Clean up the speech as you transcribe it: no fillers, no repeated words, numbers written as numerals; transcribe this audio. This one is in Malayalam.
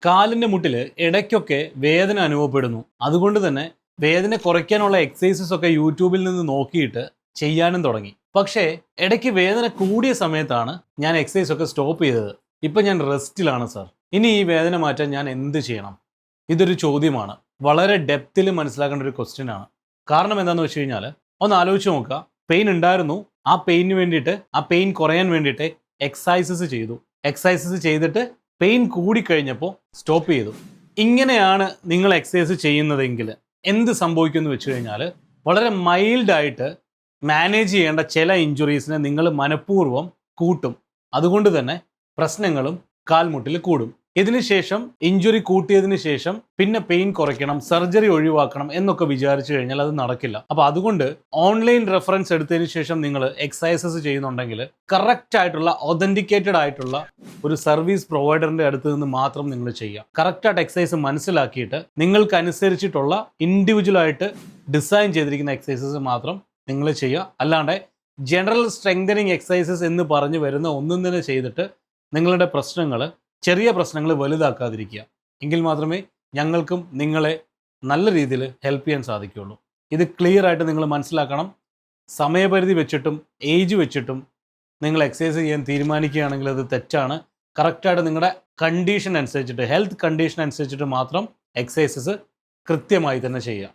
കാലിൻ്റെ മുട്ടിൽ ഇടയ്ക്കൊക്കെ വേദന അനുഭവപ്പെടുന്നു. അതുകൊണ്ട് തന്നെ വേദന കുറയ്ക്കാനുള്ള എക്സസൈസസ് ഒക്കെ യൂട്യൂബിൽ നിന്ന് നോക്കിയിട്ട് ചെയ്യാനും തുടങ്ങി. പക്ഷേ ഇടയ്ക്ക് വേദന കൂടിയ സമയത്താണ് ഞാൻ എക്സസൈസ് ഒക്കെ സ്റ്റോപ്പ് ചെയ്തത്. ഇപ്പം ഞാൻ റെസ്റ്റിലാണ് സർ. ഇനി ഈ വേദന മാറ്റാൻ ഞാൻ എന്ത് ചെയ്യണം? ഇതൊരു ചോദ്യമാണ്. വളരെ ഡെപ്തിൽ മനസ്സിലാക്കേണ്ട ഒരു ക്വസ്റ്റ്യൻ ആണ്. കാരണം എന്താണെന്ന് വെച്ച് കഴിഞ്ഞാൽ, ഒന്ന് ആലോചിച്ച് നോക്കുക. പെയിൻ ഉണ്ടായിരുന്നു, ആ പെയിന് വേണ്ടിയിട്ട്, ആ പെയിൻ കുറയാൻ വേണ്ടിയിട്ട് എക്സസൈസസ് ചെയ്തു. എക്സസൈസസ് ചെയ്തിട്ട് പെയിൻ കൂടിക്കഴിഞ്ഞപ്പോൾ സ്റ്റോപ്പ് ചെയ്തു. ഇങ്ങനെയാണ് നിങ്ങൾ എക്സസൈസ് ചെയ്യുന്നതെങ്കിൽ എന്ത് സംഭവിക്കുമെന്ന് വെച്ച് കഴിഞ്ഞാൽ, വളരെ മൈൽഡായിട്ട് മാനേജ് ചെയ്യേണ്ട ചില ഇഞ്ചുറീസിനെ നിങ്ങൾ മനഃപൂർവ്വം കൂട്ടും. അതുകൊണ്ട് തന്നെ പ്രശ്നങ്ങളും കാൽമുട്ടിൽ കൂടും. ഇതിനുശേഷം ഇഞ്ചുറി കൂട്ടിയതിന് ശേഷം പിന്നെ പെയിൻ കുറയ്ക്കണം, സർജറി ഒഴിവാക്കണം എന്നൊക്കെ വിചാരിച്ചു കഴിഞ്ഞാൽ അത് നടക്കില്ല. അപ്പോൾ അതുകൊണ്ട് ഓൺലൈൻ റെഫറൻസ് എടുത്തതിന് ശേഷം നിങ്ങൾ എക്സസൈസസ് ചെയ്യുന്നുണ്ടെങ്കിൽ കറക്റ്റ് ആയിട്ടുള്ള ഒതന്റിക്കേറ്റഡ് ആയിട്ടുള്ള ഒരു സർവീസ് പ്രൊവൈഡറിന്റെ അടുത്ത് നിന്ന് മാത്രം നിങ്ങൾ ചെയ്യുക. കറക്റ്റായിട്ട് എക്സസൈസ് മനസ്സിലാക്കിയിട്ട് നിങ്ങൾക്കനുസരിച്ചിട്ടുള്ള ഇൻഡിവിജ്വൽ ആയിട്ട് ഡിസൈൻ ചെയ്തിരിക്കുന്ന എക്സസൈസസ് മാത്രം നിങ്ങൾ ചെയ്യുക. അല്ലാണ്ട് ജനറൽ സ്ട്രെങ്തനിങ് എക്സസൈസസ് എന്ന് പറഞ്ഞു വരുന്ന ഒന്നും തന്നെ ചെയ്തിട്ട് നിങ്ങളുടെ ചെറിയ പ്രശ്നങ്ങൾ വലുതാക്കാതിരിക്കുക. എങ്കിൽ മാത്രമേ ഞങ്ങൾക്കും നിങ്ങളെ നല്ല രീതിയിൽ ഹെൽപ്പ് ചെയ്യാൻ സാധിക്കുകയുള്ളൂ. ഇത് ക്ലിയർ ആയിട്ട് നിങ്ങൾ മനസ്സിലാക്കണം. സമയപരിധി വെച്ചിട്ടും ഏജ് വെച്ചിട്ടും നിങ്ങൾ എക്സസൈസ് ചെയ്യാൻ തീരുമാനിക്കുകയാണെങ്കിൽ അത് തെറ്റാണ്. കറക്റ്റായിട്ട് നിങ്ങളുടെ കണ്ടീഷൻ അനുസരിച്ചിട്ട്, ഹെൽത്ത് കണ്ടീഷൻ അനുസരിച്ചിട്ട് മാത്രം എക്സസൈസസ് കൃത്യമായി തന്നെ ചെയ്യുക.